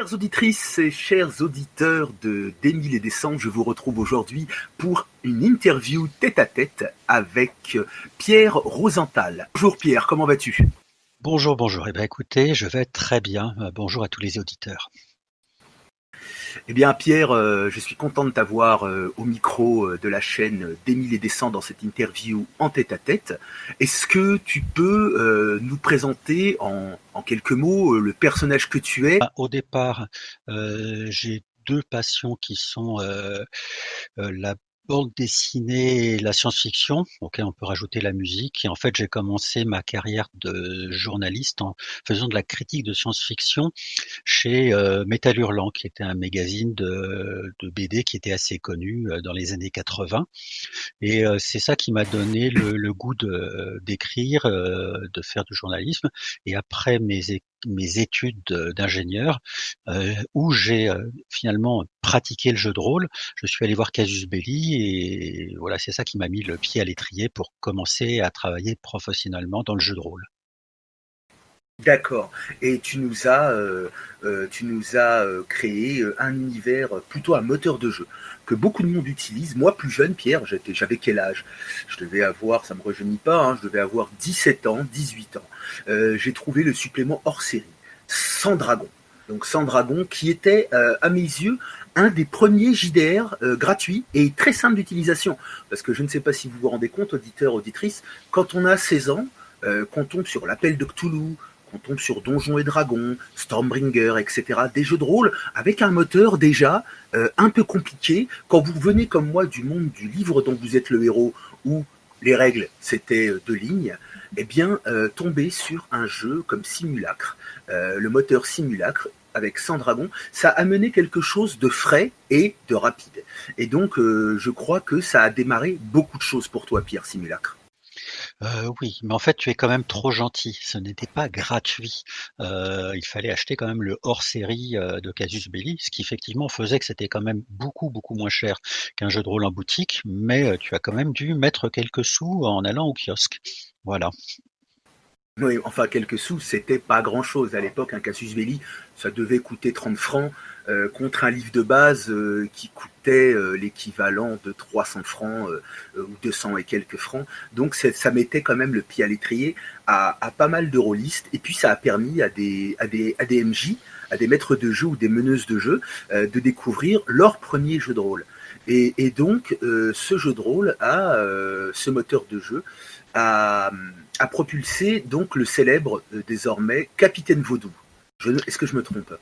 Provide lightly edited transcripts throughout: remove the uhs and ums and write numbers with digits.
Chères auditrices et chers auditeurs d'Émile et des Cendres, je vous retrouve aujourd'hui pour une interview tête-à-tête avec Pierre Rosenthal. Bonjour Pierre, comment vas-tu? Bonjour, bonjour. Eh bien, écoutez, je vais très bien. Bonjour à tous les auditeurs. Eh bien Pierre, je suis content de t'avoir au micro de la chaîne d'Émile et des Cendres dans cette interview en tête-à-tête. Est-ce que tu peux nous présenter en quelques mots le personnage que tu es? Au départ, j'ai deux passions qui sont la bande dessinée et la science-fiction, auquel on peut rajouter la musique. Et en fait, j'ai commencé ma carrière de journaliste en faisant de la critique de science-fiction chez Métal Hurlant, qui était un magazine de BD qui était assez connu dans les années 80. Et c'est ça qui m'a donné le goût d'écrire, de faire du journalisme. Et après mes études d'ingénieur, où j'ai finalement pratiqué le jeu de rôle, je suis allé voir Casus Belli et voilà, c'est ça qui m'a mis le pied à l'étrier pour commencer à travailler professionnellement dans le jeu de rôle. D'accord. Et tu nous as créé un univers, plutôt un moteur de jeu, que beaucoup de monde utilise. Moi, plus jeune, Pierre, j'avais quel âge? Je devais avoir, ça me rajeunit pas, hein, je devais avoir 17 ans, 18 ans. J'ai trouvé le supplément hors série, Sans Dragon. Donc Sans Dragon, qui était, à mes yeux, un des premiers JDR gratuits et très simple d'utilisation. Parce que je ne sais pas si vous vous rendez compte, auditeurs, auditrices, quand on a 16 ans, qu'on tombe sur l'appel de Cthulhu, qu'on tombe sur Donjons et Dragons, Stormbringer, etc., des jeux de rôle avec un moteur déjà un peu compliqué. Quand vous venez comme moi du monde du livre dont vous êtes le héros, où les règles c'était deux lignes, eh bien tomber sur un jeu comme Simulacre, le moteur Simulacre avec 100 dragons, ça a amené quelque chose de frais et de rapide. Et donc je crois que ça a démarré beaucoup de choses pour toi, Pierre Simulacre. Oui, mais en fait, tu es quand même trop gentil. Ce n'était pas gratuit. Il fallait acheter quand même le hors-série, de Casus Belli, ce qui effectivement faisait que c'était quand même beaucoup, beaucoup moins cher qu'un jeu de rôle en boutique, mais tu as quand même dû mettre quelques sous en allant au kiosque. Voilà. Oui, enfin, quelques sous, c'était pas grand-chose. À l'époque, un Casus Belli, ça devait coûter 30 francs contre un livre de base qui coûtait l'équivalent de 300 francs ou 200 et quelques francs. Donc, ça mettait quand même le pied à l'étrier à pas mal de rôlistes. Et puis, ça a permis à des MJ, à des maîtres de jeu ou des meneuses de jeu, de découvrir leur premier jeu de rôle. Et donc, ce jeu de rôle ce moteur de jeu a, a propulsé donc le célèbre désormais Capitaine Vaudou. Est-ce que je me trompe?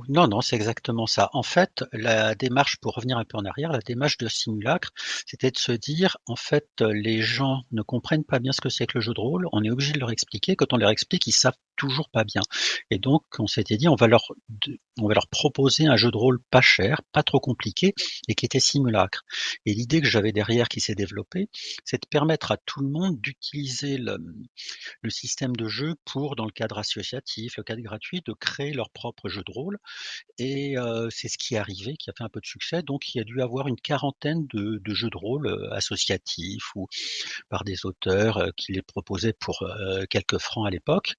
Non, non, c'est exactement ça. En fait, la démarche, pour revenir un peu en arrière, la démarche de Simulacre, c'était de se dire, en fait, les gens ne comprennent pas bien ce que c'est que le jeu de rôle, on est obligé de leur expliquer. Quand on leur explique, ils savent toujours pas bien. Et donc, on s'était dit, on va leur proposer un jeu de rôle pas cher, pas trop compliqué, et qui était Simulacre. Et l'idée que j'avais derrière qui s'est développée, c'est de permettre à tout le monde d'utiliser le système de jeu pour, dans le cadre associatif, le cadre gratuit, de créer leur propre jeu de rôle. Et c'est ce qui est arrivé, qui a fait un peu de succès. Donc il y a dû avoir une quarantaine de jeux de rôle, associatifs ou par des auteurs, qui les proposaient pour, quelques francs à l'époque.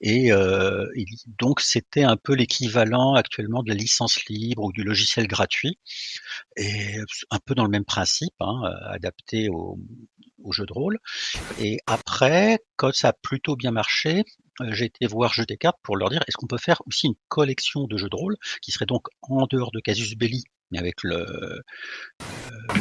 Et donc c'était un peu l'équivalent actuellement de la licence libre ou du logiciel gratuit et un peu dans le même principe, hein, adapté au jeu de rôle. Et après, quand ça a plutôt bien marché, j'ai été voir Jeux des cartes pour leur dire: «Est-ce qu'on peut faire aussi une collection de jeux de rôle qui serait donc en dehors de Casus Belli, mais avec le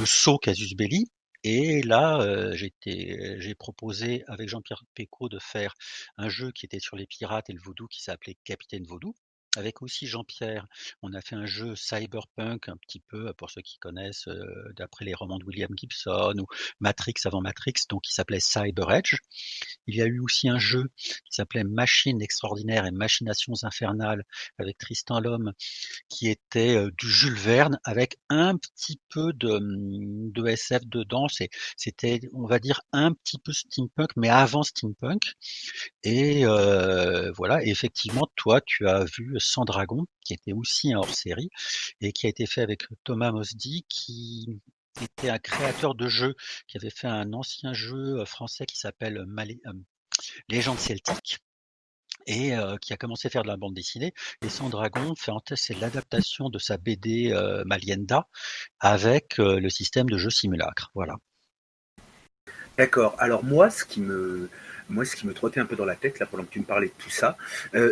sceau Casus Belli?» Et là, j'ai proposé avec Jean-Pierre Pécaud de faire un jeu qui était sur les pirates et le vaudou qui s'appelait Capitaine Vaudou. Avec aussi Jean-Pierre, on a fait un jeu cyberpunk un petit peu, pour ceux qui connaissent, d'après les romans de William Gibson ou Matrix avant Matrix, donc qui s'appelait Cyber Edge. Il y a eu aussi un jeu qui s'appelait Machines extraordinaires et machinations infernales avec Tristan Lhomme, qui était du Jules Verne avec un petit peu de SF dedans. C'était, on va dire, un petit peu steampunk, mais avant steampunk. Et voilà, et effectivement, toi, tu as vu Sans Dragon, qui était aussi un hors-série, et qui a été fait avec Thomas Mosdy, qui était un créateur de jeux, qui avait fait un ancien jeu français qui s'appelle Légende celtique. et qui a commencé à faire de la bande dessinée. Et Sans Dragon, c'est l'adaptation de sa BD Malienda avec le système de jeu simulacre. Voilà. D'accord. Alors moi, ce qui me trottait un peu dans la tête là pendant que tu me parlais de tout ça,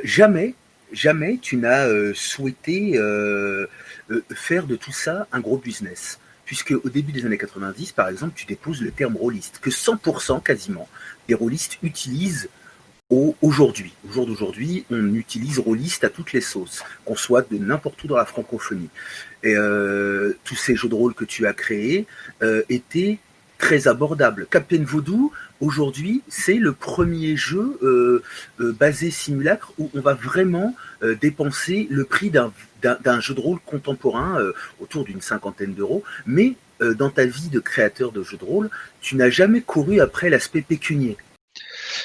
jamais, jamais tu n'as souhaité faire de tout ça un gros business. Puisque au début des années 90, par exemple, tu déposes le terme rôliste, que 100% quasiment des rôlistes utilisent aujourd'hui. Au jour d'aujourd'hui, on utilise rôliste à toutes les sauces, qu'on soit de n'importe où dans la francophonie. Et tous ces jeux de rôle que tu as créés étaient très abordables. Captain Voodoo, aujourd'hui, c'est le premier jeu basé simulacre où on va vraiment dépenser le prix d'un jeu de rôle contemporain autour d'une cinquantaine d'euros. Mais dans ta vie de créateur de jeux de rôle, tu n'as jamais couru après l'aspect pécunier.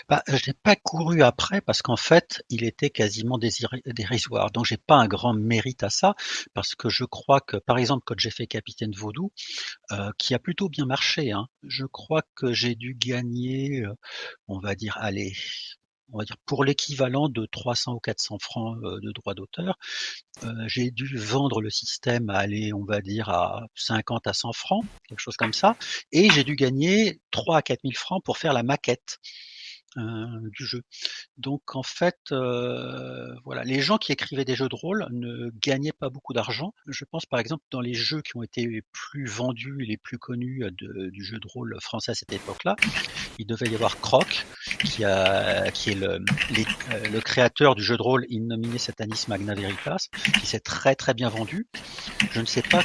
Bah, je n'ai pas couru après parce qu'en fait, il était quasiment dérisoire. Donc, j'ai pas un grand mérite à ça parce que je crois que, par exemple, quand j'ai fait Capitaine Vaudou, qui a plutôt bien marché, hein, je crois que j'ai dû gagner, on va dire, allez, on va dire pour l'équivalent de 300 ou 400 francs de droits d'auteur. J'ai dû vendre le système à aller, on va dire, à 50 à 100 francs, quelque chose comme ça, et j'ai dû gagner 3 à 4 000 francs pour faire la maquette du jeu. Donc en fait, voilà, les gens qui écrivaient des jeux de rôle ne gagnaient pas beaucoup d'argent. Je pense par exemple dans les jeux qui ont été les plus vendus, les plus connus du jeu de rôle français à cette époque-là, il devait y avoir Croc, qui est le créateur du jeu de rôle In Nomine Satanis Magna Veritas, qui s'est très très bien vendu. Je ne sais pas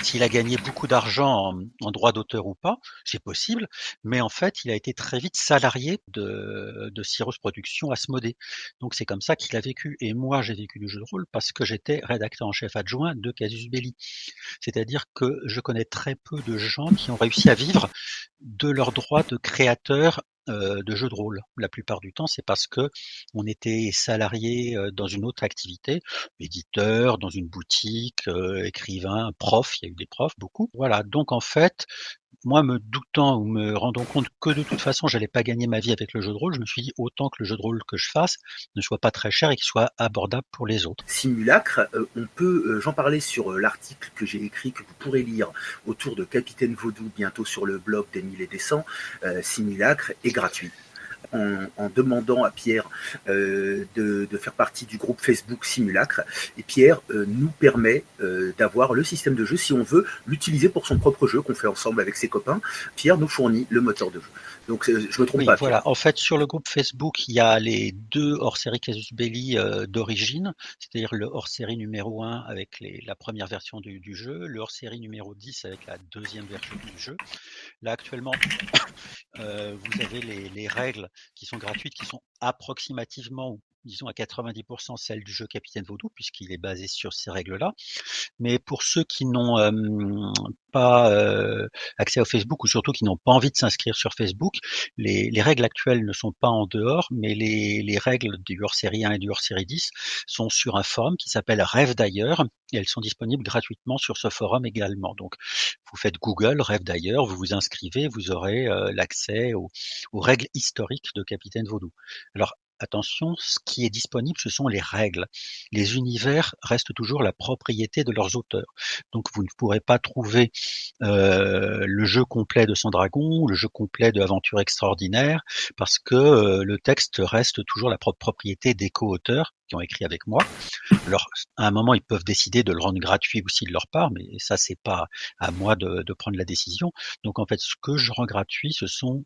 s'il a gagné beaucoup d'argent en droit d'auteur ou pas, c'est possible, mais en fait, il a été très vite salarié de Cyrus Productions Asmodée. Donc c'est comme ça qu'il a vécu. Et moi, j'ai vécu du jeu de rôle parce que j'étais rédacteur en chef adjoint de Casus Belli. C'est-à-dire que je connais très peu de gens qui ont réussi à vivre de leurs droits de créateur de jeux de rôle. La plupart du temps, c'est parce que on était salarié dans une autre activité, éditeur, dans une boutique, écrivain, prof, il y a eu des profs, beaucoup. Voilà, donc en fait, moi me doutant ou me rendant compte que de toute façon j'allais pas gagner ma vie avec le jeu de rôle, je me suis dit autant que le jeu de rôle que je fasse ne soit pas très cher et qu'il soit abordable pour les autres. Simulacre, j'en parlais sur l'article que j'ai écrit, que vous pourrez lire autour de Capitaine Vaudou, bientôt sur le blog des Mille et des Cents. Simulacre est gratuit. En demandant à Pierre de faire partie du groupe Facebook Simulacre. Et Pierre nous permet d'avoir le système de jeu si on veut l'utiliser pour son propre jeu qu'on fait ensemble avec ses copains. Pierre nous fournit le moteur de jeu. Donc je me trompe Oui, pas, voilà. Pierre. En fait, sur le groupe Facebook, il y a les deux hors-série Casus Belli d'origine, c'est-à-dire le hors-série numéro 1 avec la première version du jeu, le hors-série numéro 10 avec la deuxième version du jeu. Là, actuellement, vous avez les règles qui sont gratuites, qui sont approximativement, ou disons à 90% celles du jeu Capitaine Vaudou, puisqu'il est basé sur ces règles-là. Mais pour ceux qui n'ont pas accès au Facebook ou surtout qui n'ont pas envie de s'inscrire sur Facebook, les règles actuelles ne sont pas en dehors, mais les règles du hors-série 1 et du hors-série 10 sont sur un forum qui s'appelle Rêve d'ailleurs et elles sont disponibles gratuitement sur ce forum également. Donc, vous faites Google Rêve d'ailleurs, vous vous inscrivez, vous aurez l'accès aux règles historiques de Capitaine Vaudou. Alors, attention, ce qui est disponible, ce sont les règles. Les univers restent toujours la propriété de leurs auteurs. Donc vous ne pourrez pas trouver le jeu complet de Sans Dragon, le jeu complet de Aventure Extraordinaire, parce que le texte reste toujours la propre propriété des co-auteurs qui ont écrit avec moi. Alors, à un moment, ils peuvent décider de le rendre gratuit aussi de leur part, mais ça, c'est pas à moi de prendre la décision. Donc, en fait, ce que je rends gratuit, ce sont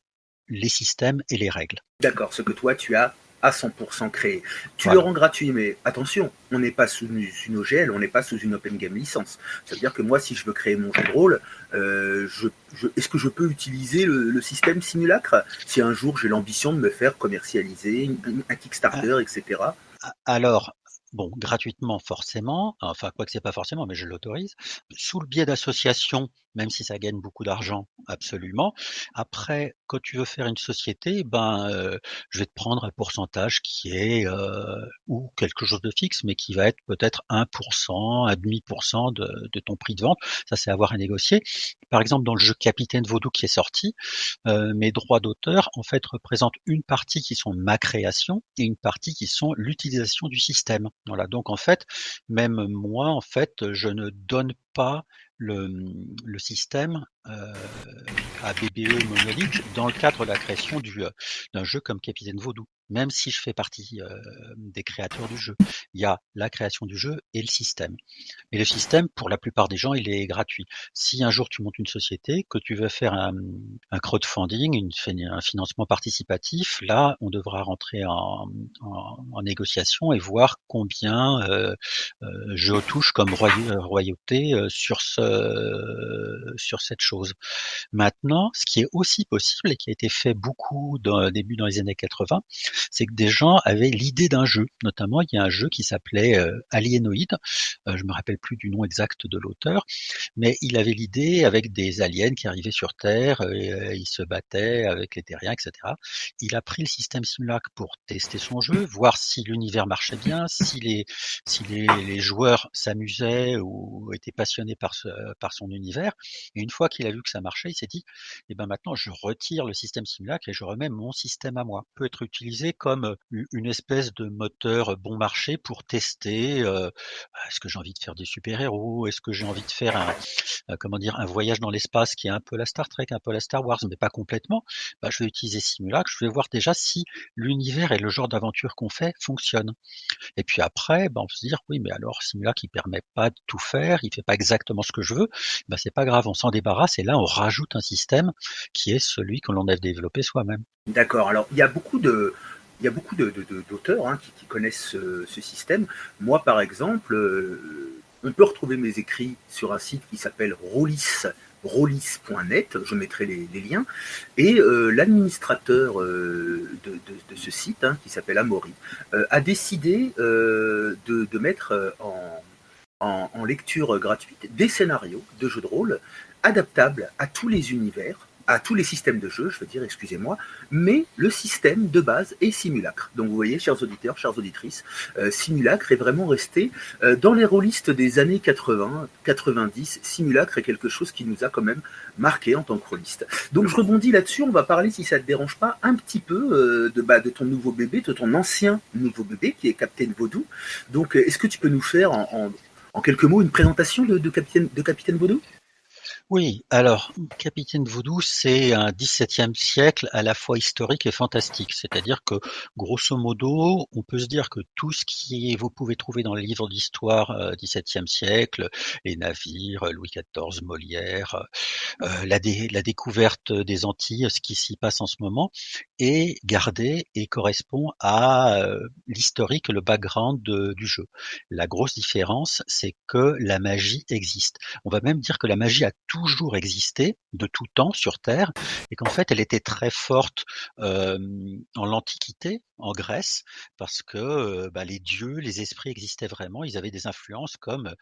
les systèmes et les règles. D'accord, ce que toi tu as à 100% créé. Tu le Voilà. rends gratuit, mais attention, on n'est pas sous une OGL, on n'est pas sous une Open Game licence. Ça veut dire que moi, si je veux créer mon jeu de rôle, est-ce que je peux utiliser le système simulacre si un jour j'ai l'ambition de me faire commercialiser un Kickstarter, etc. Alors, bon, gratuitement forcément, enfin quoique c'est pas forcément, mais je l'autorise, sous le biais d'associations, même si ça gagne beaucoup d'argent, absolument. Après, quand tu veux faire une société, ben, je vais te prendre un pourcentage qui est, ou quelque chose de fixe, mais qui va être peut-être 1%, 1,5% de ton prix de vente. Ça, c'est à voir à négocier. Par exemple, dans le jeu Capitaine Vaudou qui est sorti, mes droits d'auteur, en fait, représentent une partie qui sont ma création et une partie qui sont l'utilisation du système. Voilà, donc en fait, même moi, en fait, je ne donne pas le système à BBE Monolith dans le cadre de la création d'un jeu comme Capitaine Vaudou. Même si je fais partie des créateurs du jeu, il y a la création du jeu et le système. Et le système, pour la plupart des gens, il est gratuit. Si un jour tu montes une société, que tu veux faire un crowdfunding, un financement participatif, là, on devra rentrer en négociation et voir combien je touche comme royauté sur cette chose. Maintenant, ce qui est aussi possible et qui a été fait beaucoup au début dans les années 80, c'est que des gens avaient l'idée d'un jeu. Notamment, il y a un jeu qui s'appelait Alienoid. Je me rappelle plus du nom exact de l'auteur, mais il avait l'idée avec des aliens qui arrivaient sur Terre, et ils se battaient avec les terriens, etc. Il a pris le système Simulacre pour tester son jeu, voir si l'univers marchait bien, si les joueurs s'amusaient ou étaient passionnés par son univers. Et une fois qu'il a vu que ça marchait, il s'est dit, eh ben maintenant je retire le système Simulacre et je remets mon système à moi. Il peut être utilisé comme une espèce de moteur bon marché pour tester est-ce que j'ai envie de faire des super-héros, est-ce que j'ai envie de faire comment dire, un voyage dans l'espace qui est un peu la Star Trek, un peu la Star Wars, mais pas complètement. Bah, je vais utiliser Simulacre, je vais voir déjà si l'univers et le genre d'aventure qu'on fait fonctionnent. Et puis après, bah, on peut se dire, oui, mais alors Simulacre, il permet pas de tout faire, il fait pas exactement ce que je veux. Bah, c'est pas grave, on s'en débarrasse et là, on rajoute un système qui est celui que l'on a développé soi-même. D'accord. Alors, d'auteurs hein, qui connaissent ce système. Moi, par exemple, on peut retrouver mes écrits sur un site qui s'appelle rollis.net, je mettrai les liens, et l'administrateur de ce site, hein, qui s'appelle Amaury, a décidé de mettre en lecture gratuite des scénarios de jeux de rôle adaptables à tous les univers, à tous les systèmes de jeu, je veux dire, excusez-moi, mais le système de base est Simulacre. Donc vous voyez, chers auditeurs, chères auditrices, Simulacre est vraiment resté dans les rôlistes des années 80, 90. Simulacre est quelque chose qui nous a quand même marqué en tant que rôliste. Donc je rebondis là-dessus, on va parler, si ça ne te dérange pas, un petit peu de ton nouveau bébé, de ton ancien nouveau bébé, qui est Captain Vaudou. Donc est-ce que tu peux nous faire en quelques mots une présentation de Capitaine Vaudou? Oui, alors, Capitaine Voodoo, c'est un XVIIe siècle à la fois historique et fantastique. C'est-à-dire que, grosso modo, on peut se dire que tout ce vous pouvez trouver dans les livres d'histoire XVIIe siècle, les navires, Louis XIV, Molière, la découverte des Antilles, ce qui s'y passe en ce moment, est gardé et correspond à l'historique, le background du jeu. La grosse différence, c'est que la magie existe. On va même dire que la magie a toujours existé, de tout temps sur Terre, et qu'en fait elle était très forte en l'Antiquité, en Grèce, parce que les dieux, les esprits existaient vraiment, ils avaient des influences comme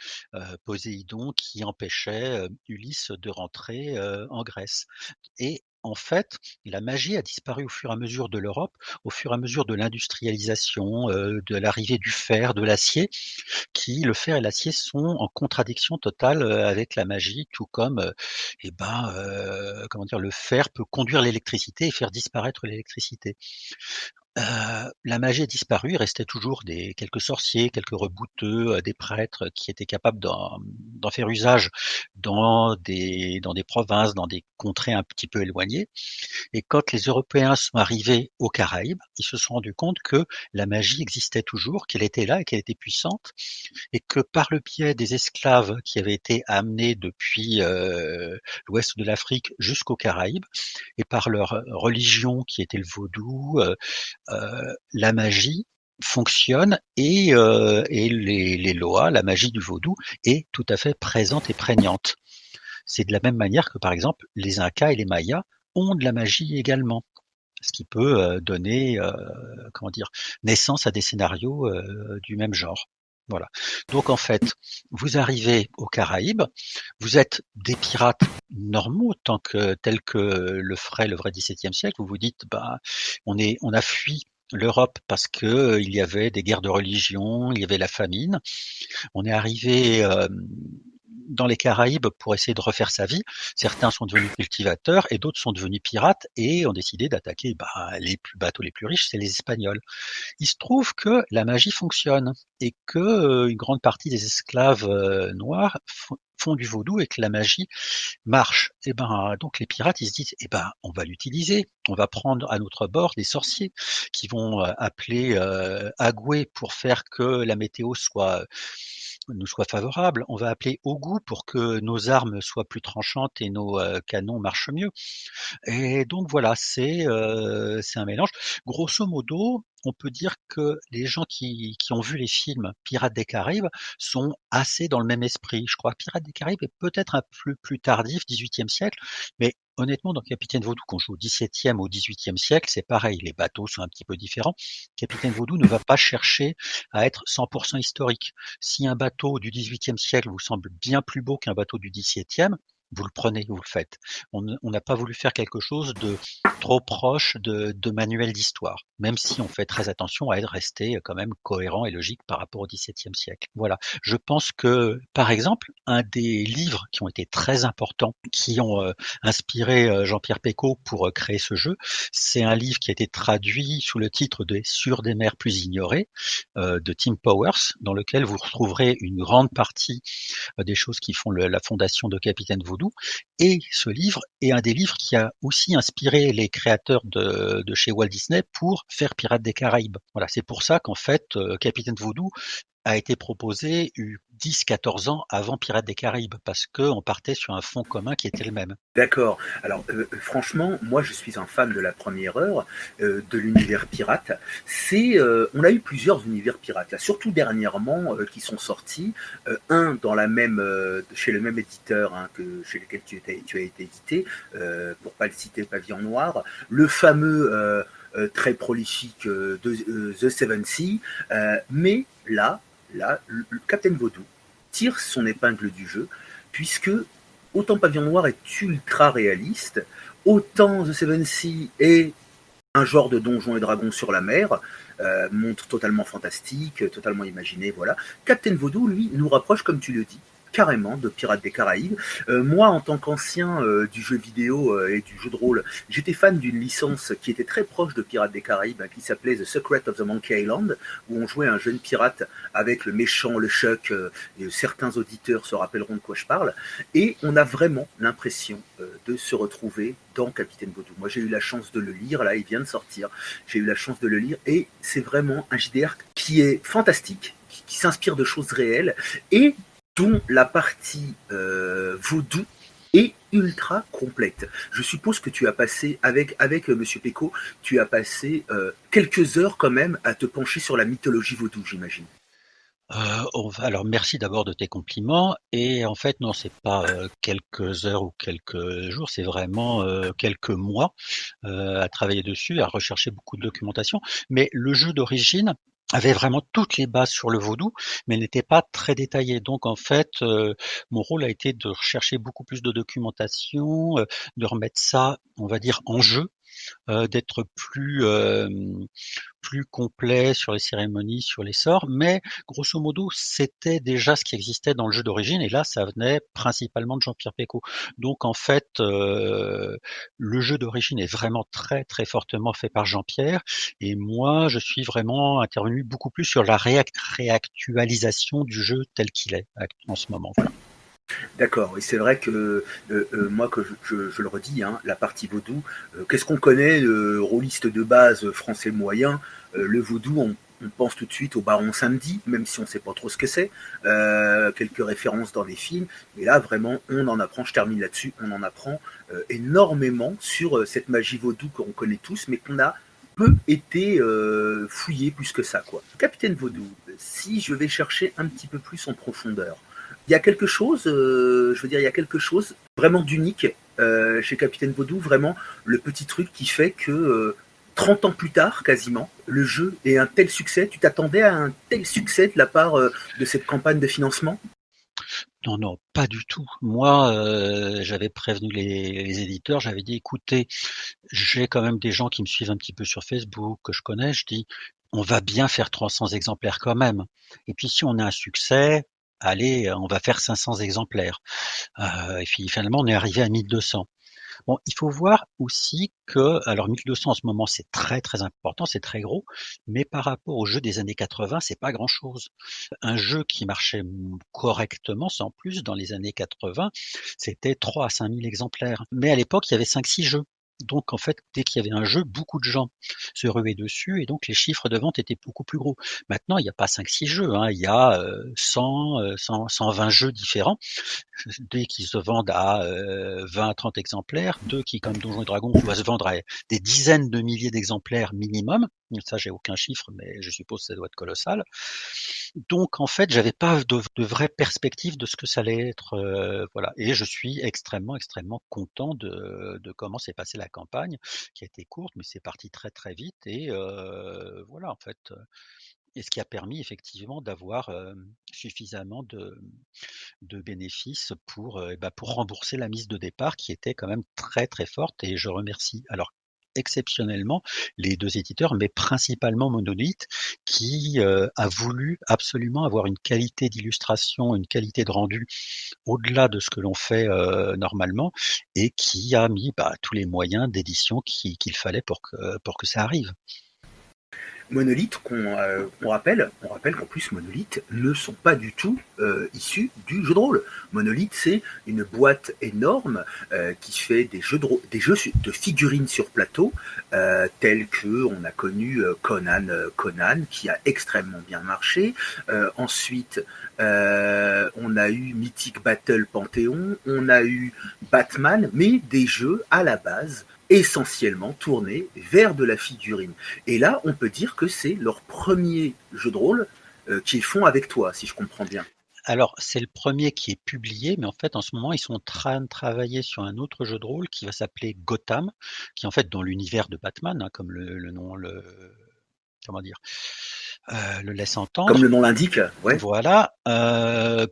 Poséidon qui empêchait Ulysse de rentrer en Grèce. Et en fait, la magie a disparu au fur et à mesure de l'Europe, au fur et à mesure de l'industrialisation, de l'arrivée du fer, de l'acier, le fer et l'acier sont en contradiction totale avec la magie, tout comme, comment dire, le fer peut conduire l'électricité et faire disparaître l'électricité. La magie a disparu, il restait toujours quelques sorciers, quelques rebouteux, des prêtres qui étaient capables d'en faire usage dans des provinces, dans des contrées un petit peu éloignées. Et quand les Européens sont arrivés aux Caraïbes, ils se sont rendus compte que la magie existait toujours, qu'elle était là et qu'elle était puissante, et que par le biais des esclaves qui avaient été amenés depuis l'ouest de l'Afrique jusqu'aux Caraïbes, et par leur religion qui était le vaudou, la magie fonctionne et les lois, la magie du vaudou est tout à fait présente et prégnante. C'est de la même manière que, par exemple, les Incas et les Mayas ont de la magie également, ce qui peut donner, comment dire, naissance à des scénarios du même genre. Voilà. Donc en fait, vous arrivez aux Caraïbes, vous êtes des pirates normaux tels que le ferait le vrai XVIIe siècle. Vous vous dites, bah, on a fui l'Europe parce que il y avait des guerres de religion, il y avait la famine. On est arrivé dans les Caraïbes pour essayer de refaire sa vie. Certains sont devenus cultivateurs et d'autres sont devenus pirates et ont décidé d'attaquer les bateaux les plus riches, c'est les Espagnols. Il se trouve que la magie fonctionne et que une grande partie des esclaves noirs font du vaudou et que la magie marche. Et donc les pirates ils se disent on va l'utiliser, on va prendre à notre bord des sorciers qui vont appeler Agoué pour faire que la météo nous soit favorable. On va appeler Ogou pour que nos armes soient plus tranchantes et nos canons marchent mieux. Et donc voilà, c'est un mélange. Grosso modo, on peut dire que les gens qui ont vu les films Pirates des Caraïbes sont assez dans le même esprit. Je crois que Pirates des Caraïbes est peut-être un peu plus tardif, XVIIIe siècle, mais honnêtement, dans Capitaine Vaudou, qu'on joue au XVIIe ou au XVIIIe siècle, c'est pareil. Les bateaux sont un petit peu différents. Capitaine Vaudou ne va pas chercher à être 100% historique. Si un bateau du XVIIIe siècle vous semble bien plus beau qu'un bateau du XVIIe, vous le prenez, vous le faites. On n'a pas voulu faire quelque chose de trop proche de manuels d'histoire, même si on fait très attention à rester quand même cohérent et logique par rapport au XVIIe siècle. Voilà. Je pense que, par exemple, un des livres qui ont été très importants, qui ont inspiré Jean-Pierre Pecot pour créer ce jeu, c'est un livre qui a été traduit sous le titre de Sur des mers plus ignorées de Tim Powers, dans lequel vous retrouverez une grande partie des choses qui font la fondation de Capitaine Vaudou. Et ce livre est un des livres qui a aussi inspiré les créateurs de chez Walt Disney pour faire Pirates des Caraïbes. Voilà, c'est pour ça qu'en fait, Capitaine Vaudou a été proposé 10-14 ans avant Pirates des Caraïbes, parce qu'on partait sur un fond commun qui était le même. D'accord. Alors, franchement, moi, je suis un fan de la première heure, de l'univers pirate. On a eu plusieurs univers pirates, là, surtout dernièrement, qui sont sortis. Un dans chez le même éditeur chez lequel tu as été édité, pour pas le citer, Pavillon Noir. Le fameux, très prolifique The Seven Sea. Mais là, le Captain Vaudou tire son épingle du jeu, puisque autant Pavillon Noir est ultra réaliste, autant The Seven Sea est un genre de donjon et dragon sur la mer, montre totalement fantastique, totalement imaginé, voilà. Captain Vaudou, lui, nous rapproche, comme tu le dis, carrément de Pirates des Caraïbes. Moi, en tant qu'ancien du jeu vidéo et du jeu de rôle, j'étais fan d'une licence qui était très proche de Pirates des Caraïbes, qui s'appelait The Secret of the Monkey Island, où on jouait un jeune pirate avec le méchant, le Chuck, et certains auditeurs se rappelleront de quoi je parle, et on a vraiment l'impression de se retrouver dans Capitaine Vaudou. Moi, j'ai eu la chance de le lire, là, il vient de sortir, j'ai eu la chance de le lire, et c'est vraiment un JDR qui est fantastique, qui s'inspire de choses réelles, et dont la partie vaudou est ultra complète. Je suppose que tu as passé, avec Monsieur Pecot, tu as passé quelques heures quand même à te pencher sur la mythologie vaudou, j'imagine. Alors merci d'abord de tes compliments et en fait non, c'est pas quelques heures ou quelques jours, c'est vraiment quelques mois à travailler dessus, à rechercher beaucoup de documentation. Mais le jeu d'origine avait vraiment toutes les bases sur le vaudou, mais n'était pas très détaillé. Donc en fait, mon rôle a été de rechercher beaucoup plus de documentation, de remettre ça, on va dire, en jeu, d'être plus complet sur les cérémonies, sur les sorts, mais grosso modo, c'était déjà ce qui existait dans le jeu d'origine, et là, ça venait principalement de Jean-Pierre Pecot. Donc en fait, le jeu d'origine est vraiment très très fortement fait par Jean-Pierre, et moi, je suis vraiment intervenu beaucoup plus sur la réactualisation du jeu tel qu'il est en ce moment. Voilà. D'accord, et c'est vrai que moi, que je le redis, la partie vaudou, qu'est-ce qu'on connaît, le rôliste de base français moyen, le vaudou, on pense tout de suite au Baron Samedi, même si on ne sait pas trop ce que c'est, quelques références dans les films, mais là vraiment on en apprend, je termine là-dessus, on en apprend énormément sur cette magie vaudou qu'on connaît tous, mais qu'on a peu été fouillé plus que ça, quoi. Capitaine Vaudou, si je vais chercher un petit peu plus en profondeur, il y a quelque chose, il y a quelque chose vraiment d'unique chez Capitaine Vaudou, vraiment le petit truc qui fait que 30 ans plus tard, quasiment, le jeu est un tel succès. Tu t'attendais à un tel succès de la part de cette campagne de financement? Non, non, pas du tout. Moi, j'avais prévenu les éditeurs, j'avais dit: «Écoutez, j'ai quand même des gens qui me suivent un petit peu sur Facebook, que je connais». Je dis: «On va bien faire 300 exemplaires quand même et puis si on a un succès, allez, on va faire 500 exemplaires». Et puis finalement, on est arrivé à 1 200. Bon, il faut voir aussi que alors 1 200 en ce moment, c'est très, très important, c'est très gros, mais par rapport aux jeux des années 80, c'est pas grand-chose. Un jeu qui marchait, correctement, sans plus, dans les années 80, c'était 3 à 5 000 exemplaires. Mais à l'époque, il y avait 5-6 jeux. Donc en fait, dès qu'il y avait un jeu, beaucoup de gens se ruaient dessus et donc les chiffres de vente étaient beaucoup plus gros. Maintenant, il y a pas 5-6 jeux, hein, il y a, 100, 120 jeux différents. Dès qu'ils se vendent à 20 à 30 exemplaires, 2 qui, comme Donjons et Dragons, doivent se vendre à des dizaines de milliers d'exemplaires minimum. Ça, j'ai aucun chiffre, mais je suppose que ça doit être colossal. Donc, en fait, j'avais pas de vraie perspective de ce que ça allait être, voilà. Et je suis extrêmement, extrêmement content de comment s'est passée la campagne, qui a été courte, mais c'est parti très, très vite. Et voilà, en fait. Et ce qui a permis effectivement d'avoir suffisamment de bénéfices pour rembourser la mise de départ qui était quand même très, très forte. Et je remercie alors exceptionnellement les 2 éditeurs, mais principalement Monolith qui, a voulu absolument avoir une qualité d'illustration, une qualité de rendu au-delà de ce que l'on fait, normalement, et qui a mis, tous les moyens d'édition qu'il fallait pour que ça arrive. Monolith, on rappelle qu'en plus Monolith ne sont pas du tout issus du jeu de rôle. Monolith, c'est une boîte énorme qui fait des jeux de figurines sur plateau, tels que on a connu Conan, qui a extrêmement bien marché. Ensuite, on a eu Mythic Battle Panthéon, on a eu Batman, mais des jeux à la base essentiellement tournés vers de la figurine. Et là, on peut dire que c'est leur premier jeu de rôle qu'ils font avec toi, si je comprends bien. Alors, c'est le premier qui est publié, mais en fait, en ce moment, ils sont en train de travailler sur un autre jeu de rôle qui va s'appeler Gotham, qui est en fait dans l'univers de Batman, hein, comme le nom comment dire? Le laisse Comme entendre. le nom l'indique, ouais. Voilà,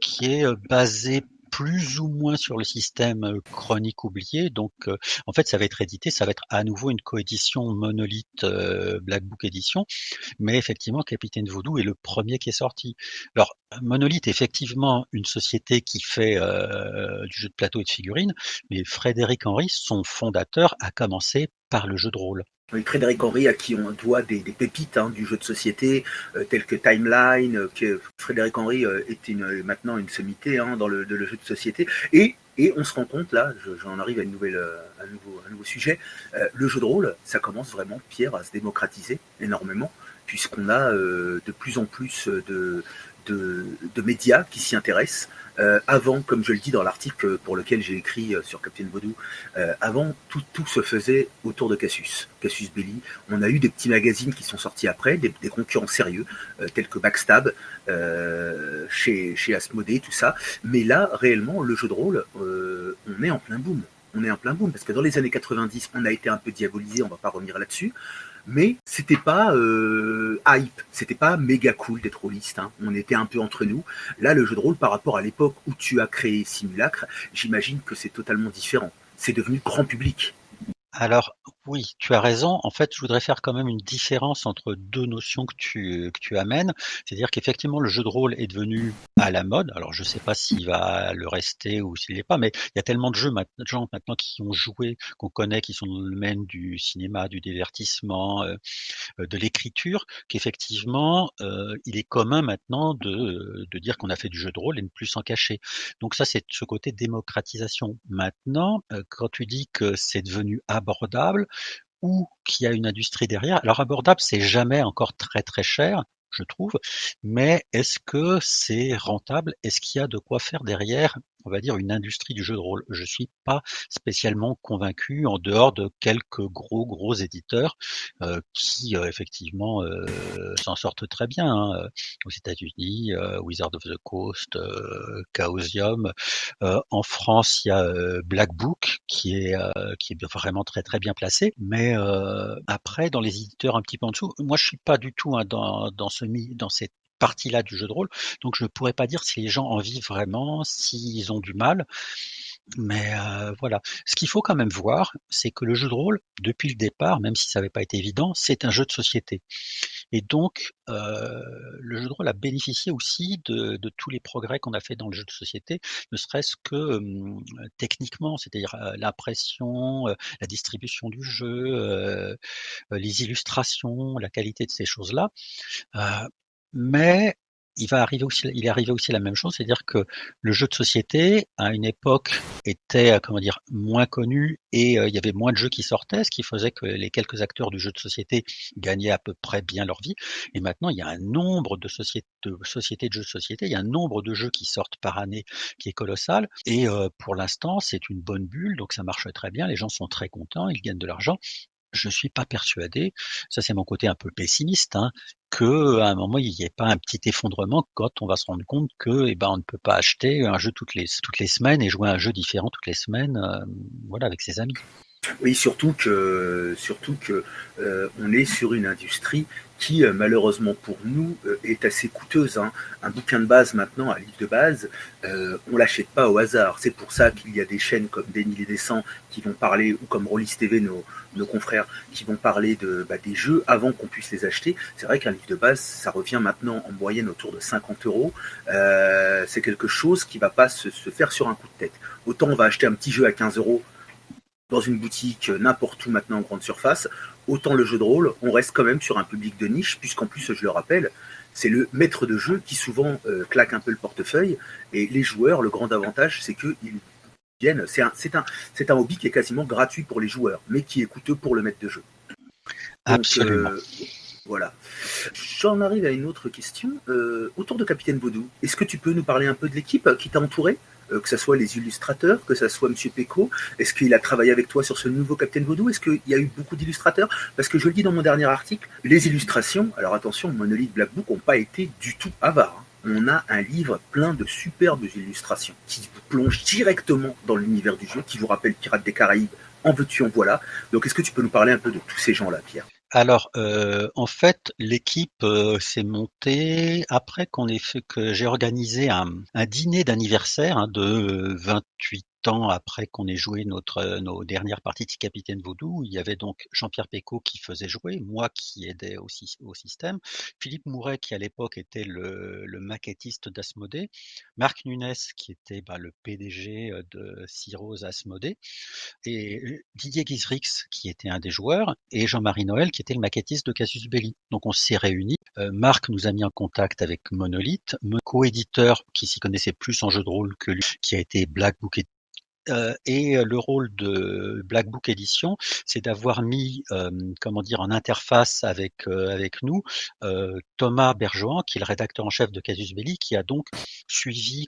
qui est, basé plus ou moins sur le système, Chronique oubliée. Donc, en fait, ça va être édité, ça va être à nouveau une coédition Monolith, Black Book Edition, mais effectivement, Capitaine Voodoo est le premier qui est sorti. Alors, Monolith est effectivement une société qui fait, du jeu de plateau et de figurines, mais Frédéric Henry, son fondateur, a commencé par le jeu de rôle. Oui, Frédéric Henry, à qui on doit des pépites du jeu de société, telles que Timeline, que Frédéric Henry maintenant une sommité dans le jeu de société. Et on se rend compte, là, j'en arrive à un nouveau sujet, le jeu de rôle, ça commence vraiment, Pierre, à se démocratiser énormément, puisqu'on a de plus en plus de médias qui s'y intéressent. Avant, comme je le dis dans l'article pour lequel j'ai écrit sur Captain Vaudou, avant tout se faisait autour de Cassius Belli. On a eu des petits magazines qui sont sortis après, des concurrents sérieux, tels que Backstab, chez Asmodée, tout ça. Mais là, réellement, le jeu de rôle, on est en plein boom. On est en plein boom, parce que dans les années 90, on a été un peu diabolisé, on va pas revenir là-dessus, mais c'était pas hype, c'était pas méga cool d'être rôliste, hein. On était un peu entre nous. Là, le jeu de rôle, par rapport à l'époque où tu as créé Simulacre, j'imagine que c'est totalement différent. C'est devenu grand public. Alors oui, tu as raison. En fait, je voudrais faire quand même une différence entre 2 notions que tu amènes. C'est-à-dire qu'effectivement, le jeu de rôle est devenu à la mode. Alors je ne sais pas s'il va le rester ou s'il l'est pas, mais il y a tellement de gens maintenant qui ont joué, qu'on connaît, qui sont dans le domaine du cinéma, du divertissement, de l'écriture, qu'effectivement, il est commun maintenant de dire qu'on a fait du jeu de rôle et ne plus s'en cacher. Donc ça, c'est ce côté démocratisation. Maintenant, quand tu dis que c'est devenu abordable ou qu'il y a une industrie derrière, alors abordable, c'est jamais encore très, très cher, je trouve, mais est-ce que c'est rentable? Est-ce qu'il y a de quoi faire derrière? on va dire, une industrie du jeu de rôle. Je suis pas spécialement convaincu, en dehors de quelques gros éditeurs qui effectivement s'en sortent très bien, hein. Aux États-Unis, Wizard of the Coast, Chaosium. En France, il y a Black Book qui est vraiment très bien placé. Mais après, dans les éditeurs un petit peu en dessous, moi je suis pas du tout hein, dans cette partie-là du jeu de rôle, donc je ne pourrais pas dire si les gens en vivent vraiment, s'ils ont du mal. Mais voilà. Ce qu'il faut quand même voir, c'est que le jeu de rôle, depuis le départ, même si ça n'avait pas été évident, c'est un jeu de société. Et donc, le jeu de rôle a bénéficié aussi de tous les progrès qu'on a fait dans le jeu de société, ne serait-ce que techniquement, c'est-à-dire l'impression, la distribution du jeu, les illustrations, la qualité de ces choses-là. Mais il est arrivé aussi la même chose, c'est-à-dire que le jeu de société, à une époque, était, comment dire, moins connu et il y avait moins de jeux qui sortaient, ce qui faisait que les quelques acteurs du jeu de société gagnaient à peu près bien leur vie. Et maintenant, il y a un nombre de sociétés de jeux de société, il y a un nombre de jeux qui sortent par année qui est colossal. Et pour l'instant, c'est une bonne bulle, donc ça marche très bien, les gens sont très contents, ils gagnent de l'argent. Je suis pas persuadé, ça c'est mon côté un peu pessimiste, hein, que à un moment il n'y ait pas un petit effondrement quand on va se rendre compte que, eh ben, on ne peut pas acheter un jeu toutes les semaines et jouer à un jeu différent toutes les semaines, voilà, avec ses amis. Oui, surtout que on est sur une industrie qui, malheureusement pour nous, est assez coûteuse, hein. Un bouquin de base maintenant, un livre de base, on l'achète pas au hasard. C'est pour ça qu'il y a des chaînes comme Dénil et Descent qui vont parler, ou comme Rollis TV, nos confrères, qui vont parler des jeux avant qu'on puisse les acheter. C'est vrai qu'un livre de base, ça revient maintenant en moyenne autour de 50 €. C'est quelque chose qui va pas se faire sur un coup de tête. Autant on va acheter un petit jeu à 15 € dans une boutique n'importe où maintenant en grande surface, autant le jeu de rôle, on reste quand même sur un public de niche, puisqu'en plus, je le rappelle, c'est le maître de jeu qui souvent claque un peu le portefeuille, et les joueurs, le grand avantage, c'est qu'ils viennent, c'est un hobby qui est quasiment gratuit pour les joueurs, mais qui est coûteux pour le maître de jeu. Donc Absolument. voilà. J'en arrive à une autre question. Autour de Capitaine Vaudou, est-ce que tu peux nous parler un peu de l'équipe qui t'a entouré, que ce soit les illustrateurs, que ce soit Monsieur Péco? Est-ce qu'il a travaillé avec toi sur ce nouveau Capitaine Vaudou? Est-ce qu'il y a eu beaucoup d'illustrateurs? Parce que je le dis dans mon dernier article, les illustrations, alors attention, Monolith Black Book n'ont pas été du tout avares, hein. On a un livre plein de superbes illustrations qui vous plongent directement dans l'univers du jeu, qui vous rappelle Pirates des Caraïbes, en veux-tu, en voilà. Donc est-ce que tu peux nous parler un peu de tous ces gens-là, Pierre? Alors, en fait, l'équipe, s'est montée après que j'ai organisé un dîner d'anniversaire, hein, de 28 ans après qu'on ait joué nos dernières parties de Capitaine Vaudou. Il y avait donc Jean-Pierre Pécaud qui faisait jouer, moi qui aidais au système, Philippe Mouret qui à l'époque était le maquettiste d'Asmodée, Marc Nunes qui était, bah, le PDG, de Cyrose Asmodée, et Didier Guizrix qui était un des joueurs et Jean-Marie Noël qui était le maquettiste de Casus Belli. Donc on s'est réunis. Marc nous a mis en contact avec Monolith, mon co-éditeur qui s'y connaissait plus en jeu de rôle que lui, qui a été Black Book. Et le rôle de Black Book Edition, c'est d'avoir mis, comment dire, en interface avec nous, Thomas Bergeon, qui est le rédacteur en chef de Casus Belli, qui a donc co-suivi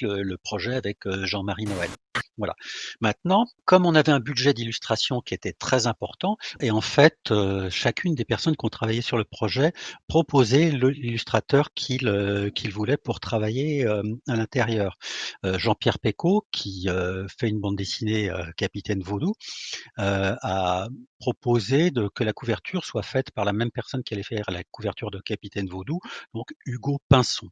le projet avec Jean-Marie Noël. Voilà. Maintenant, comme on avait un budget d'illustration qui était très important, et en fait, chacune des personnes qui ont travaillé sur le projet proposait l'illustrateur qu'il voulait pour travailler à l'intérieur. Jean-Pierre Pécaud, qui fait une bande dessinée Capitaine Vaudou, a proposé que la couverture soit faite par la même personne qui allait faire la couverture de Capitaine Vaudou, donc Hugo Pinson.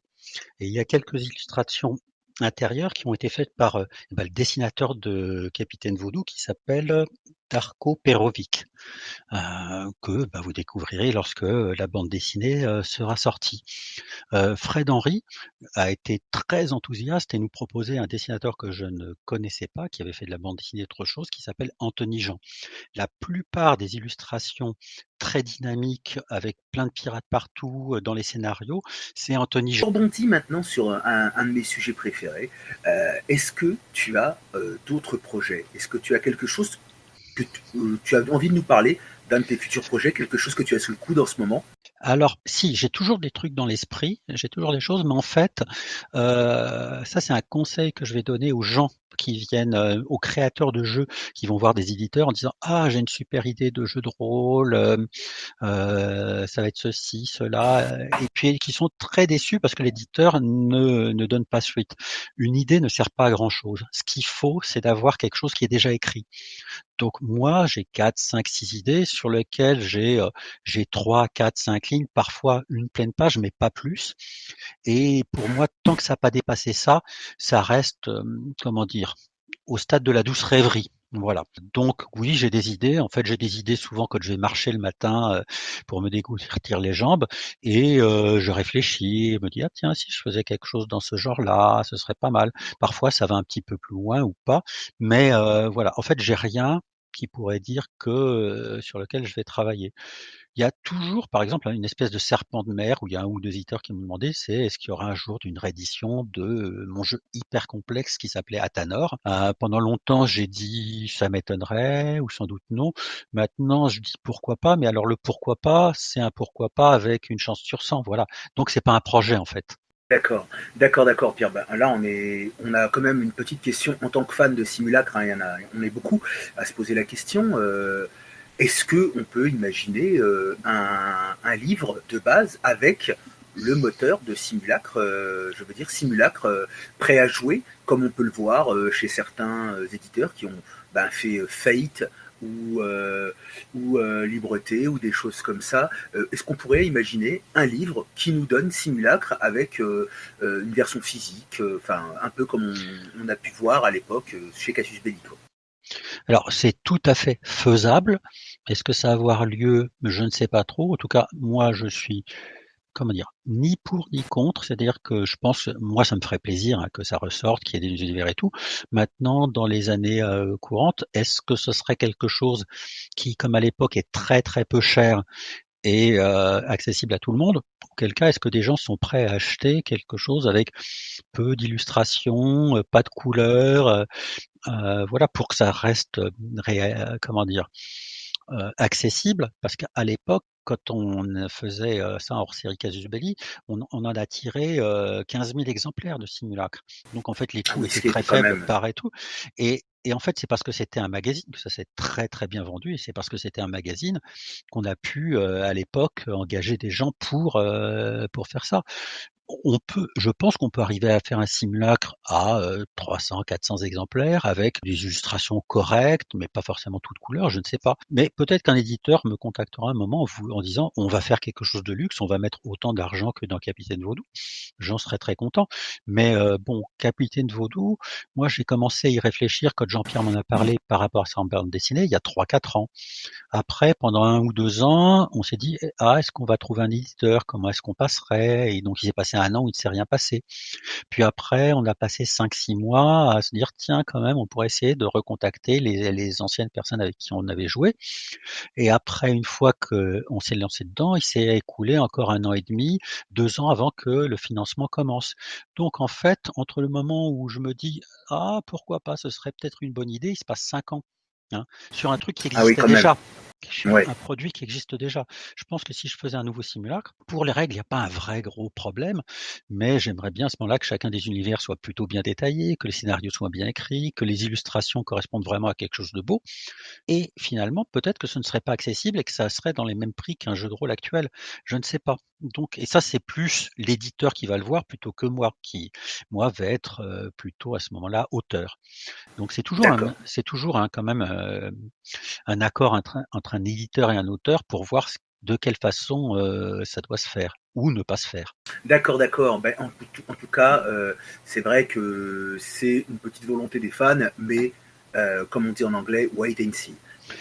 Et il y a quelques illustrations intérieures qui ont été faites par le dessinateur de Capitaine Vaudou qui s'appelle Darko Perovic, que vous découvrirez lorsque la bande dessinée sera sortie. Fred Henry a été très enthousiaste et nous proposait un dessinateur que je ne connaissais pas, qui avait fait de la bande dessinée autre chose, qui s'appelle Anthony Jean. La plupart des illustrations très dynamiques, avec plein de pirates partout dans les scénarios, c'est Anthony Je Jean. rebondis maintenant sur un de mes sujets préférés. Est-ce que tu as d'autres projets? Est-ce que tu as quelque chose que tu as envie de nous parler d'un de tes futurs projets, quelque chose que tu as sous le coude en ce moment? Alors si, j'ai toujours des trucs dans l'esprit, j'ai toujours des choses, mais en fait, ça c'est un conseil que je vais donner aux gens qui viennent, aux créateurs de jeux qui vont voir des éditeurs en disant: «Ah j'ai une super idée de jeu de rôle, ça va être ceci, cela», et puis qui sont très déçus parce que l'éditeur ne donne pas suite. Une idée ne sert pas à grand chose. Ce qu'il faut, c'est d'avoir quelque chose qui est déjà écrit. Donc moi, j'ai 4, 5, 6 idées sur lesquelles j'ai 3, 4, 5 lignes, parfois une pleine page, mais pas plus. Et pour moi, tant que ça n'a pas dépassé ça, ça reste, comment dire, au stade de la douce rêverie. Voilà. Donc oui, j'ai des idées. En fait, j'ai des idées souvent quand je vais marcher le matin pour me dégourdir les jambes et je réfléchis, je me dis ah tiens si je faisais quelque chose dans ce genre-là, ce serait pas mal. Parfois, ça va un petit peu plus loin ou pas, mais voilà. En fait, j'ai rien qui pourrait dire que sur lequel je vais travailler. Il y a toujours, par exemple, une espèce de serpent de mer où il y a un ou 2 éditeurs qui m'ont demandé, c'est est-ce qu'il y aura un jour d'une réédition de, mon jeu hyper complexe qui s'appelait Athanor? Pendant longtemps, j'ai dit: «Ça m'étonnerait» ou «Sans doute non». Maintenant, je dis: «Pourquoi pas?» mais alors le pourquoi pas, c'est un pourquoi pas avec une chance sur 100, voilà. Donc c'est pas un projet, en fait. D'accord, d'accord, Pierre. Ben, là, on a quand même une petite question en tant que fan de simulacre. Hein, on est beaucoup à se poser la question. Est-ce que on peut imaginer un livre de base avec le moteur de simulacre, je veux dire simulacre prêt à jouer, comme on peut le voir chez certains éditeurs qui ont fait faillite ou, Libreté ou des choses comme ça. Est-ce qu'on pourrait imaginer un livre qui nous donne simulacre avec une version physique, un peu comme on a pu voir à l'époque chez Cassius Belli, quoi. Alors c'est tout à fait faisable. Est-ce que ça va avoir lieu? Je ne sais pas trop. En tout cas, moi, je suis comment dire? Ni pour ni contre, c'est-à-dire que je pense moi ça me ferait plaisir, hein, que ça ressorte, qu'il y ait des univers et tout. Maintenant, dans les années, courantes, est-ce que ce serait quelque chose qui, comme à l'époque, est très, très peu cher et accessible à tout le monde? Auquel cas, est-ce que des gens sont prêts à acheter quelque chose avec peu d'illustrations, pas de couleurs, voilà, pour que ça reste, comment dire? Accessible parce qu'à l'époque, quand on faisait, ça hors série Casus Belli, on en a tiré, 15 000 exemplaires de Simulacre. Donc en fait, les Ah coûts oui, ce étaient qui très était quand faibles même. par et tout et en fait, c'est parce que c'était un magazine que ça s'est très, très bien vendu et c'est parce que c'était un magazine qu'on a pu, à l'époque, engager des gens pour faire ça. Je pense qu'on peut arriver à faire un simulacre à 300-400 exemplaires avec des illustrations correctes, mais pas forcément toutes couleurs, je ne sais pas. Mais peut-être qu'un éditeur me contactera un moment en disant: «On va faire quelque chose de luxe, on va mettre autant d'argent que dans Capitaine Vaudou». J'en serais très content. Mais bon, Capitaine Vaudou, moi j'ai commencé à y réfléchir quand Jean-Pierre m'en a parlé par rapport à sa bande dessinée, il y a 3-4 ans. Après, pendant 1 ou 2 ans, on s'est dit: «Ah, est-ce qu'on va trouver un éditeur? Comment est-ce qu'on passerait?» et donc il s'est passé 1 an où il ne s'est rien passé. Puis après, on a passé 5-6 mois à se dire: «Tiens, quand même, on pourrait essayer de recontacter les anciennes personnes avec qui on avait joué» et après, une fois qu'on s'est lancé dedans, il s'est écoulé encore 1 an et demi, 2 ans avant que le financement commence. Donc en fait, entre le moment où je me dis: «Ah, pourquoi pas? Ce serait peut-être une bonne idée», il se passe 5 ans, hein, sur un truc qui Ah oui, existait quand même. déjà, sur Ouais. un produit qui existe déjà. Je pense que si je faisais un nouveau simulacre, pour les règles, il y a pas un vrai gros problème, mais j'aimerais bien à ce moment-là que chacun des univers soit plutôt bien détaillé, que les scénarios soient bien écrits, que les illustrations correspondent vraiment à quelque chose de beau et finalement, peut-être que ce ne serait pas accessible et que ça serait dans les mêmes prix qu'un jeu de rôle actuel. Je ne sais pas. Donc et ça, c'est plus l'éditeur qui va le voir plutôt que moi, qui, moi, vais être, plutôt à ce moment-là auteur. Donc D'accord. c'est toujours un quand même, un accord entre un éditeur et un auteur pour voir de quelle façon, ça doit se faire ou ne pas se faire. D'accord. Ben, en tout cas, c'est vrai que c'est une petite volonté des fans, mais comme on dit en anglais, wait and see.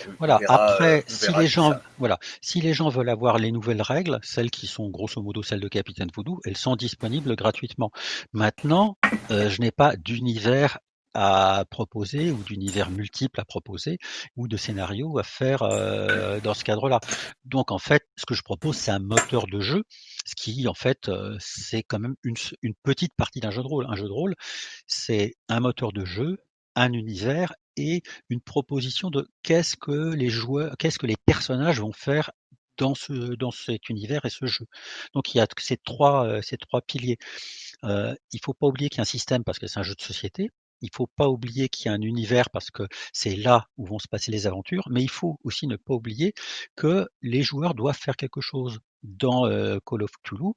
Donc Voilà, après, on si verra les tout gens ça. voilà, si les gens veulent avoir les nouvelles règles, celles qui sont grosso modo celles de Capitaine Voodoo, elles sont disponibles gratuitement. Maintenant, je n'ai pas d'univers à proposer ou d'univers multiples à proposer ou de scénarios à faire, dans ce cadre-là. Donc en fait, ce que je propose, c'est un moteur de jeu, ce qui en fait, c'est quand même une petite partie d'un jeu de rôle. Un jeu de rôle, c'est un moteur de jeu, un univers et une proposition de qu'est-ce que les personnages vont faire dans cet univers et ce jeu. Donc il y a ces 3 piliers. Il faut pas oublier qu'il y a un système parce que c'est un jeu de société. Il faut pas oublier qu'il y a un univers parce que c'est là où vont se passer les aventures, mais il faut aussi ne pas oublier que les joueurs doivent faire quelque chose. Dans, Call of Cthulhu,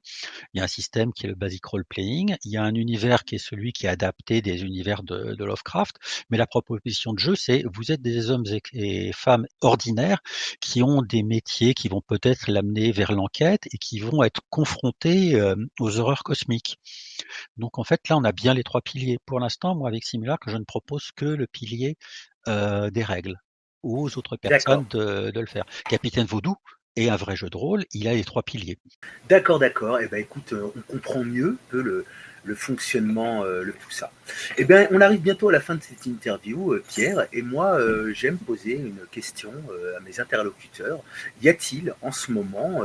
il y a un système qui est le basic role playing, il y a un univers qui est celui qui est adapté des univers de Lovecraft, mais la proposition de jeu, c'est vous êtes des hommes et femmes ordinaires qui ont des métiers qui vont peut-être l'amener vers l'enquête et qui vont être confrontés, aux horreurs cosmiques. Donc en fait, là, on a bien les 3 piliers. Pour l'instant, moi, avec Simulacre, je ne propose que le pilier, des règles aux autres D'accord. personnes de le faire. Capitaine Vaudou est un vrai jeu de rôle, il a les 3 piliers. D'accord, d'accord. Eh ben, écoute, on comprend mieux un peu le fonctionnement, le tout ça. Eh bien, on arrive bientôt à la fin de cette interview, Pierre, et moi, j'aime poser une question à mes interlocuteurs. Y a-t-il en ce moment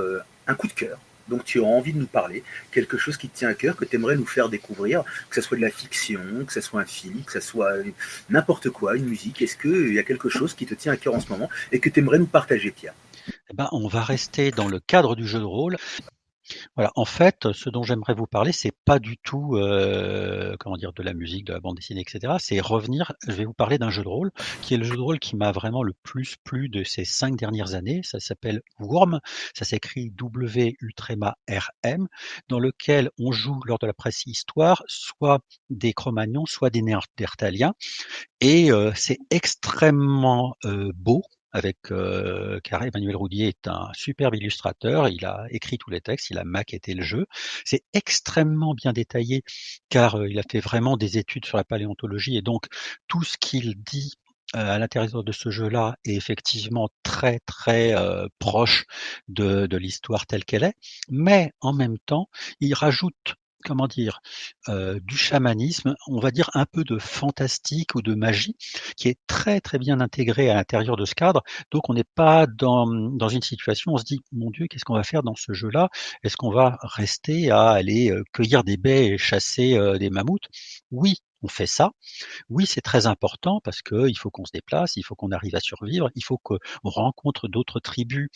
un coup de cœur dont tu as envie de nous parler, quelque chose qui te tient à cœur, que tu aimerais nous faire découvrir, que ce soit de la fiction, que ce soit un film, que ce soit n'importe quoi, une musique. Est-ce qu'il y a quelque chose qui te tient à cœur en ce moment et que tu aimerais nous partager, Pierre? Eh ben, on va rester dans le cadre du jeu de rôle. Voilà, en fait, ce dont j'aimerais vous parler, c'est pas du tout, comment dire? De la musique, de la bande dessinée et cetera. C'est revenir je vais vous parler d'un jeu de rôle, qui est le jeu de rôle qui m'a vraiment le plus plu de ces 5 dernières années. Ça s'appelle Wurm, ça s'écrit WU-RM, dans lequel on joue lors de la préhistoire, soit des Cro-Magnons, soit des Néandertaliens et c'est extrêmement, beau avec, car Emmanuel Roudier est un superbe illustrateur. Il a écrit tous les textes, il a maquetté le jeu. C'est extrêmement bien détaillé car, il a fait vraiment des études sur la paléontologie et donc tout ce qu'il dit, à l'intérieur de ce jeu-là est effectivement très, très, proche de l'histoire telle qu'elle est. Mais en même temps, il rajoute, comment dire? Du chamanisme, on va dire un peu de fantastique ou de magie, qui est très, très bien intégré à l'intérieur de ce cadre. Donc on n'est pas dans une situation où on se dit: «Mon Dieu, qu'est-ce qu'on va faire dans ce jeu-là? Est-ce qu'on va rester à aller, cueillir des baies et chasser, des mammouths?» Oui, on fait ça. Oui, c'est très important parce qu'il faut qu'on se déplace, il faut qu'on arrive à survivre, il faut qu'on rencontre d'autres tribus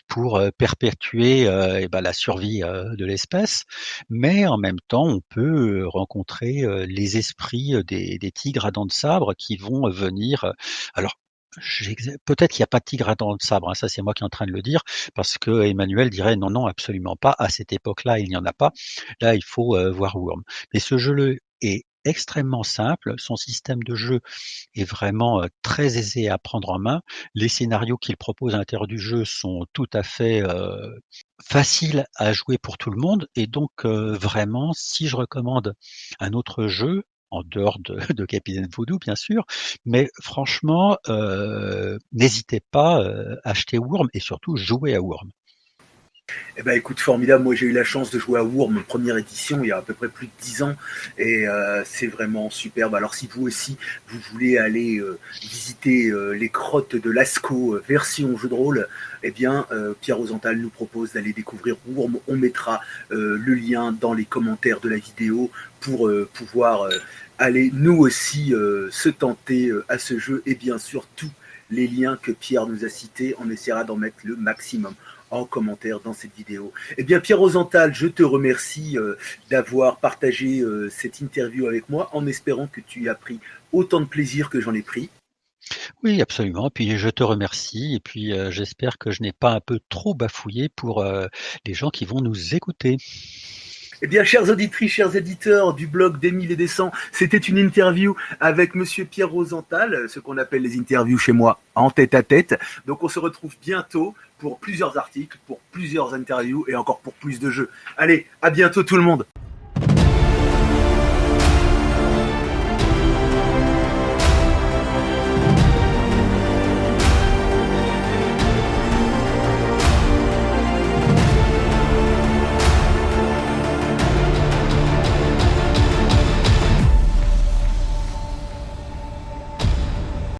pour, perpétuer, et bah, la survie, de l'espèce. Mais en même temps, on peut, rencontrer, les esprits, des tigres à dents de sabre qui vont, venir, alors peut-être qu'il y a pas de tigre à dents de sabre, hein, ça c'est moi qui est en train de le dire, parce que Emmanuel dirait: «Non, non, absolument pas, à cette époque-là, il n'y en a pas. Là, il faut, voir Worm». Mais ce jeu-là est extrêmement simple, son système de jeu est vraiment, très aisé à prendre en main. Les scénarios qu'il propose à l'intérieur du jeu sont tout à fait, faciles à jouer pour tout le monde et donc vraiment si je recommande un autre jeu, en dehors de de Capitaine Voodoo bien sûr, mais franchement, n'hésitez pas, achetez Worm et surtout jouez à Worm. Eh ben écoute, formidable. Moi, j'ai eu la chance de jouer à Worm, première édition, il y a à peu près plus de 10 ans, et c'est vraiment superbe. Alors, si vous aussi, vous voulez aller visiter les grottes de Lascaux, version jeu de rôle, eh bien, Pierre Rosenthal nous propose d'aller découvrir Worm. On mettra le lien dans les commentaires de la vidéo pour pouvoir aller nous aussi se tenter à ce jeu, et bien sûr, tous les liens que Pierre nous a cités, on essaiera d'en mettre le maximum en commentaire dans cette vidéo. Eh bien, Pierre Rosenthal, je te remercie d'avoir partagé cette interview avec moi, en espérant que tu as pris autant de plaisir que j'en ai pris. Oui, absolument, puis je te remercie et puis, j'espère que je n'ai pas un peu trop bafouillé pour, les gens qui vont nous écouter. Eh bien, chères auditrices, chers éditeurs du blog d'Émile et des Cents, c'était une interview avec Monsieur Pierre Rosenthal, ce qu'on appelle les interviews chez moi en tête à tête. Donc, on se retrouve bientôt pour plusieurs articles, pour plusieurs interviews et encore pour plus de jeux. Allez, à bientôt tout le monde.